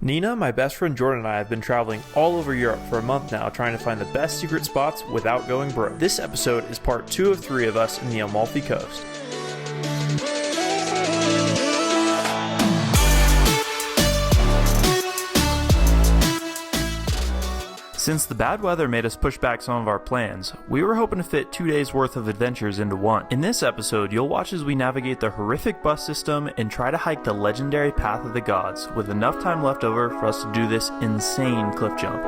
Nina, my best friend Jordan, and I have been traveling all over Europe for a month now trying to find the best secret spots without going broke. This episode is part 2 of 3 of us in the Amalfi Coast. Since the bad weather made us push back some of our plans, we were hoping to fit 2 days worth of adventures into one. In this episode, you'll watch as we navigate the horrific bus system and try to hike the legendary Path of the Gods, with enough time left over for us to do this insane cliff jump,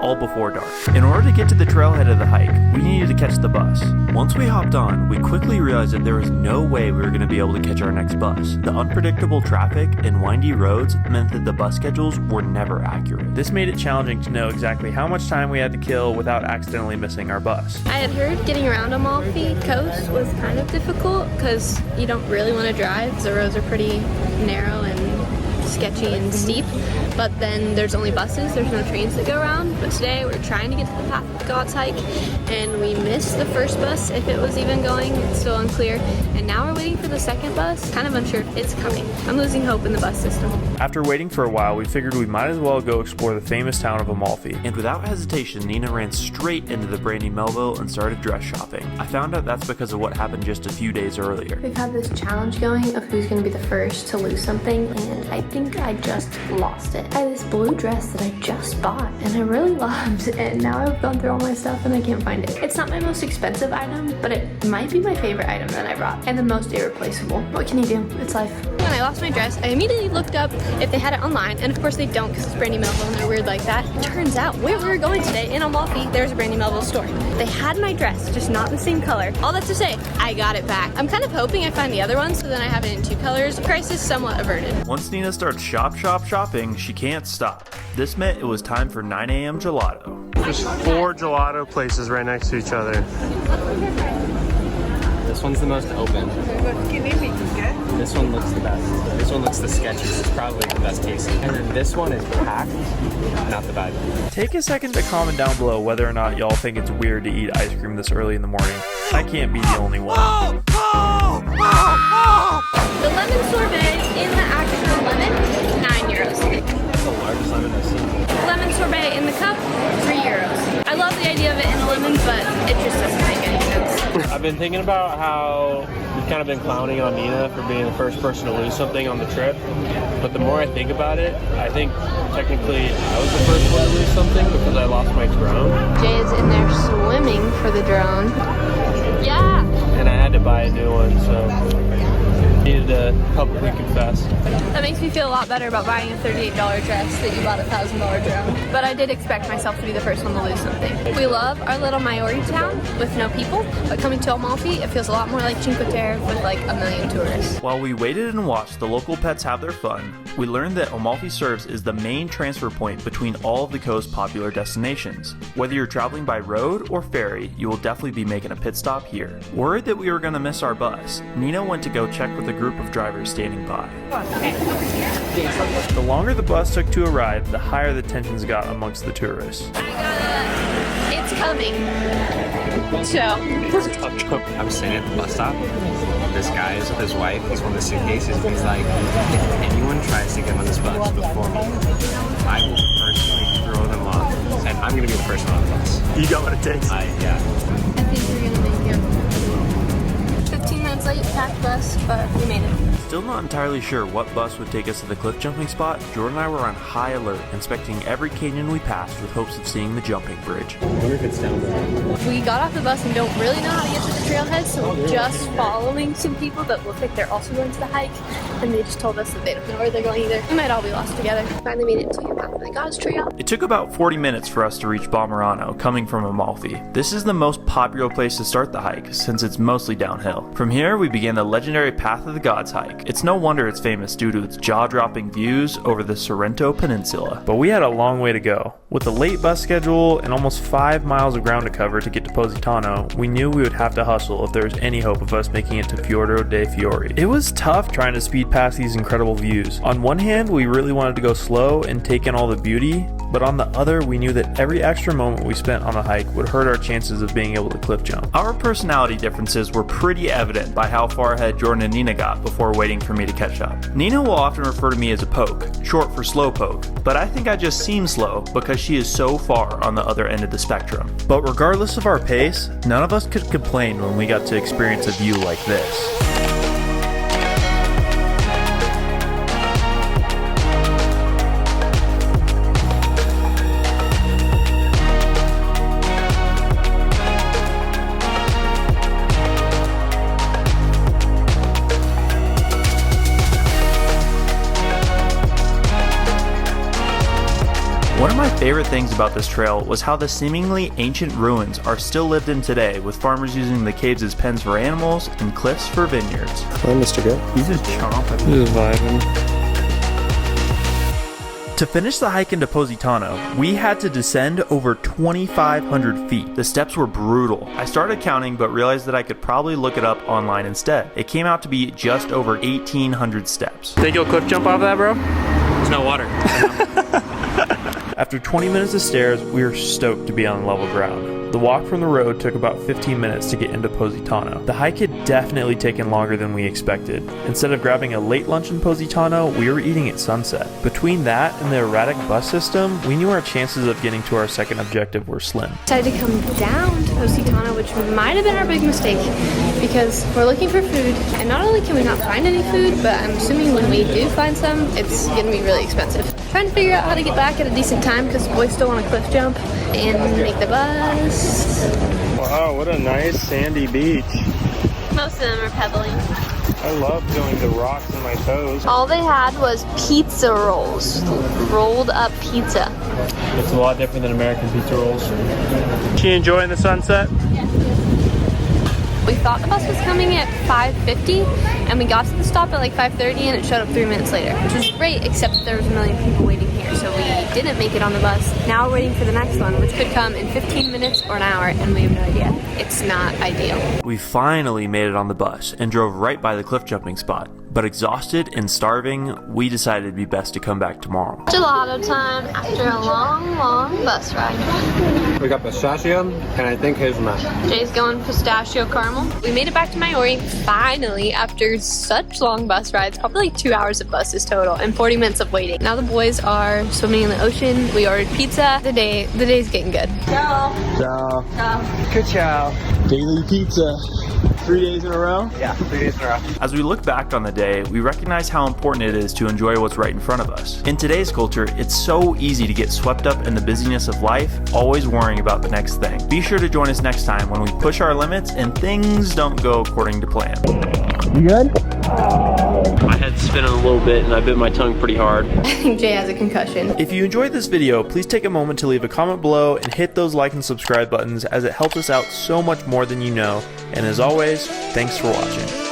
all before dark. In order to get to the trailhead of the hike, we needed to catch the bus. Once we hopped on, we quickly realized that there was no way we were going to be able to catch our next bus. The unpredictable traffic and windy roads meant that the bus schedules were never accurate. This made it challenging to know exactly how much time we had to kill without accidentally missing our bus. I had heard getting around Amalfi Coast was kind of difficult because you don't really want to drive. The roads are pretty narrow and sketchy and steep, but then there's only buses, there's no trains that go around. But today we're trying to get to the Path of God's hike and we missed the first bus, if it was even going. It's still unclear, and now we're waiting for the second bus. Kind of unsure if it's coming. I'm losing hope in the bus system. After waiting for a while, we figured we might as well go explore the famous town of Amalfi. And without hesitation, Nina ran straight into the brandy Melville and started dress shopping. I found out that's because of what happened just a few days earlier. We've had this challenge going of who's going to be the first to lose something, and I think I just lost it. I had this blue dress that I just bought and I really loved, and now I've gone through all my stuff and I can't find it. It's not my most expensive item, but it might be my favorite item that I brought and the most irreplaceable. What can you do? It's life. When I lost my dress, I immediately looked up if they had it online, and of course they don't because it's Brandy Melville and they're weird like that. It turns out where we were going today in Amalfi, there's a Brandy Melville store. They had my dress, just not the same color. All that to say, I got it back. I'm kind of hoping I find the other one so then I have it in 2 colors. Crisis somewhat averted. Once Nina starts shopping, she can't stop. This meant it was time for 9 a.m. gelato. There's 4 gelato places right next to each other. This one's the most open. This one looks the best. This one looks the sketchiest. It's probably the best tasting. And then this one is packed, not the bad. Take a second to comment down below whether or not y'all think it's weird to eat ice cream this early in the morning. I can't be the only one. The lemon sorbet in the actual lemon, 9 euros. That's the largest lemon I've seen. Lemon sorbet in the cup, 3 euros. I love the idea of it in the lemon, but it just doesn't make any sense. I've been thinking about how we've kind of been clowning on Nina for being the first person to lose something on the trip. But the more I think about it, I think technically I was the first one to lose something because I lost my drone. Jay is in there swimming for the drone. Yeah! And I had to buy a new one, so needed to publicly confess. That makes me feel a lot better about buying a $38 dress that you bought a $1,000 drone. But I did expect myself to be the first one to lose something. We love our little Maori town with no people, but coming to Amalfi, it feels a lot more like Cinque Terre with like a million tourists. While we waited and watched the local pets have their fun, we learned that Amalfi serves as the main transfer point between all of the coast's popular destinations. Whether you're traveling by road or ferry, you will definitely be making a pit stop here. Worried that we were going to miss our bus, Nina went to go check with a group of drivers standing by. The longer the bus took to arrive, the higher the tensions got amongst the tourists. It's coming. So. I'm sitting at the bus stop. This guy is with his wife. He's one of the suitcases. He's like, if anyone tries to get on this bus before me, I will personally throw them off. And I'm going to be the first one on the bus. You got what it takes. Yeah. I think we're gonna make it. 15 minutes late, packed bus, but we made it. Still not entirely sure what bus would take us to the cliff jumping spot, Jordan and I were on high alert, inspecting every canyon we passed with hopes of seeing the jumping bridge. I wonder if it's down there. We got off the bus and don't really know how to get to the trailhead, so we're just following some people that look like they're also going to the hike, and they just told us that they don't know where they're going either. We might all be lost together. Finally made it to Path of the Gods trail. It took about 40 minutes for us to reach Balmerano, coming from Amalfi. This is the most popular place to start the hike, since it's mostly downhill. From here, we began the legendary Path of the Gods hike. It's no wonder it's famous due to its jaw-dropping views over the Sorrento Peninsula. But we had a long way to go. With a late bus schedule and almost 5 miles of ground to cover to get to Positano, we knew we would have to hustle if there was any hope of us making it to Fiordo dei Fiori. It was tough trying to speed past these incredible views. On one hand, we really wanted to go slow and take in all the beauty. but on the other, we knew that every extra moment we spent on the hike would hurt our chances of being able to cliff jump. Our personality differences were pretty evident by how far ahead Jordan and Nina got before waiting for me to catch up. Nina will often refer to me as a poke, short for slow poke, but I think I just seem slow because she is so far on the other end of the spectrum. But regardless of our pace, none of us could complain when we got to experience a view like this. One of my favorite things about this trail was how the seemingly ancient ruins are still lived in today, with farmers using the caves as pens for animals and cliffs for vineyards. Hi, Mr. Goat. He's just chomping. He's vibing. To finish the hike into Positano, we had to descend over 2,500 feet. The steps were brutal. I started counting but realized that I could probably look it up online instead. It came out to be just over 1,800 steps. Think you'll cliff jump off that, bro? There's no water. After 20 minutes of stairs, we were stoked to be on level ground. The walk from the road took about 15 minutes to get into Positano. The hike had definitely taken longer than we expected. Instead of grabbing a late lunch in Positano, we were eating at sunset. Between that and the erratic bus system, we knew our chances of getting to our second objective were slim. Decided to come down to Positano, which might have been our big mistake, because we're looking for food, and not only can we not find any food, but I'm assuming when we do find some, it's gonna be really expensive. Trying to figure out how to get back at a decent time because the boys still want to cliff jump and make the bus. Wow, what a nice sandy beach. Most of them are pebbling. I love feeling the rocks in my toes. All they had was pizza rolls, rolled up pizza. It's a lot different than American pizza rolls. She enjoying the sunset? We thought the bus was coming at 5:50, and we got to the stop at like 5:30, and it showed up 3 minutes later, which was great, except that there was a million people waiting here, so we didn't make it on the bus. Now we're waiting for the next one, which could come in 15 minutes or an hour, and we have no idea. It's not ideal. We finally made it on the bus and drove right by the cliff jumping spot. But exhausted and starving, we decided it'd be best to come back tomorrow. Gelato time after a long, long bus ride. We got pistachio and I think hazelnut. Jay's going pistachio caramel. We made it back to Maori finally after such long bus rides, probably like 2 hours of buses total and 40 minutes of waiting. Now the boys are swimming in the ocean. We ordered pizza. The day's getting good. Ciao. Ciao. Ciao. Good ciao. Daily pizza. 3 days in a row? Yeah, 3 days in a row. As we look back on the day, we recognize how important it is to enjoy what's right in front of us. In today's culture, it's so easy to get swept up in the busyness of life, always worrying about the next thing. Be sure to join us next time when we push our limits and things don't go according to plan. You good? My head's spinning a little bit and I bit my tongue pretty hard. I think Jay has a concussion. If you enjoyed this video, please take a moment to leave a comment below and hit those like and subscribe buttons, as it helps us out so much more than you know. And as always, thanks for watching.